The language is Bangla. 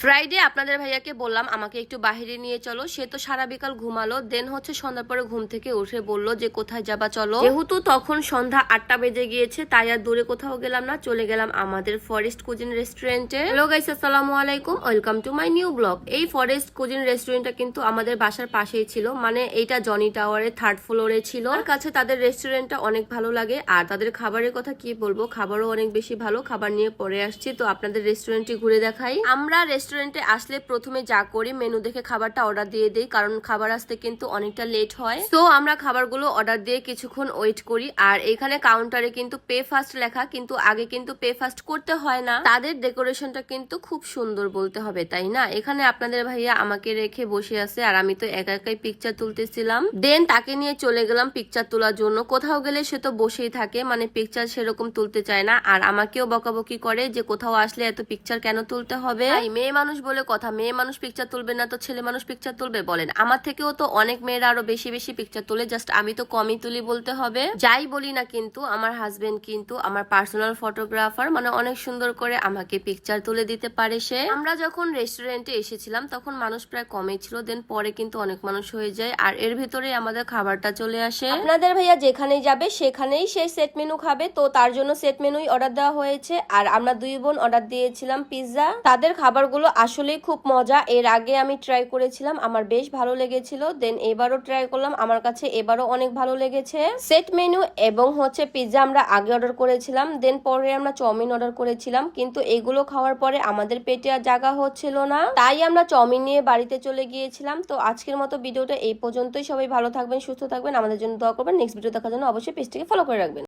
ফ্রাইডে আপনাদের ভাইয়াকে বললাম আমাকে একটু বাহিরে নিয়ে চলো, সে তো সারা বিকাল ঘুমালো। দেন হচ্ছে সন্ধ্যার পরে ঘুম থেকে উঠে বলল যে কোথায় যাবা চলো। যেহেতু তখন সন্ধ্যা 8টা বেজে গিয়েছে তাই আর দূরে কোথাও গেলাম না, চলে গেলাম আমাদের ফরেস্ট কুজিন রেস্টুরেন্টে। হ্যালো গাইস, আসসালামু আলাইকুম, welcome to my new blog. এই ফরেস্ট কুজিন রেস্টুরেন্টটা কিন্তু আমাদের বাসার পাশেই ছিল, মানে এইটা জনি টাওয়ারের 3rd ফ্লোরে ছিল। আমার কাছে তাদের রেস্টুরেন্টটা অনেক ভালো লাগে, আর তাদের খাবারের কথা কি বলবো, খাবারও অনেক বেশি ভালো। খাবার নিয়ে পরে আসছি, তো আপনাদের রেস্টুরেন্টটি ঘুরে দেখাই। আমরা রেস্টুরেন্টে আসলে প্রথমে যা করি মেনু দেখে খাবারটা অর্ডার দিয়ে দিই, কারণ খাবার আসতে কিন্তু অনেকটা লেট হয়। তো আমরা খাবারগুলো অর্ডার দিয়ে কিছুক্ষণ ওয়েট করি। আর এখানে কাউন্টারে কিন্তু পে ফার্স্ট লেখা, কিন্তু আগে কিন্তু পে ফার্স্ট করতে হয় না। তাদের ডেকোরেশনটা কিন্তু খুব সুন্দর বলতে হবে, তাই না? এখানে আপনাদের ভাইয়া আমাকে রেখে বসে আছে, আর আমি তো একা একাই পিকচার তুলতেছিলাম। দেন তাকে নিয়ে চলে গেলাম পিকচার তোলার জন্য। কোথাও গেলে সে তো বসেই থাকে, মানে পিকচার সেরকম তুলতে চায় না। আর আমাকেও বকাবকি করে যে কোথাও আসলে এত পিকচার কেন তুলতে হবে। মেয়ে মানুষ বলে কথা, মেয়ে মানুষ পিকচার তুলবে না তো ছেলে মানুষ পিকচার তুলবে বলেন? আমার থেকেও তো অনেক মেয়েরা আরো বেশি বেশি পিকচার তুলে, জাস্ট আমি তো কমই তুলি বলতে হবে। যাই বলি না, কিন্তু আমার হাজবেন্ড কিন্তু আমার পার্সোনাল ফটোগ্রাফার, মানে অনেক সুন্দর করে আমাকে পিকচার তুলে দিতে পারে সে। আমরা যখন রেস্টুরেন্টে এসেছিলাম তখন মানুষ প্রায় কমই ছিল, দেন পরে কিন্তু অনেক মানুষ হয়ে যায়, আর এর ভিতরে আমাদের খাবারটা চলে আসে। আপনাদের ভাইয়া যেখানেই যাবে সেখানেই সে সেট মেনু খাবে, তো তার জন্য সেট মেনুই অর্ডার দেওয়া হয়েছে। আর আমরা দুই বোন অর্ডার দিয়েছিলাম পিৎজা। তাদের খাবারগুলো আসলেই খুব মজা। এর আগে আমি ট্রাই করেছিলাম, আমার বেশ ভালো লেগেছিল। দেন এবারও ট্রাই করলাম, আমার কাছে এবারও অনেক ভালো লেগেছে। সেট মেনু এবং হচ্ছে পিৎজা আমরা আগে অর্ডার করেছিলাম, দেন পরে আমরা চাউমিন অর্ডার করেছিলাম, কিন্তু এগুলো খাওয়ার পরে আমাদের পেটে আর জায়গা হচ্ছিল না, তাই আমরা চাউমিন নিয়ে বাড়িতে চলে গিয়েছিলাম। তো আজকের মতো ভিডিওটা এই পর্যন্তই। সবাই ভালো থাকবেন, সুস্থ থাকবেন, আমাদের জন্য দোয়া করবেন। নেক্সট ভিডিও দেখার জন্য অবশ্যই পেজটিকে ফলো করে রাখবেন।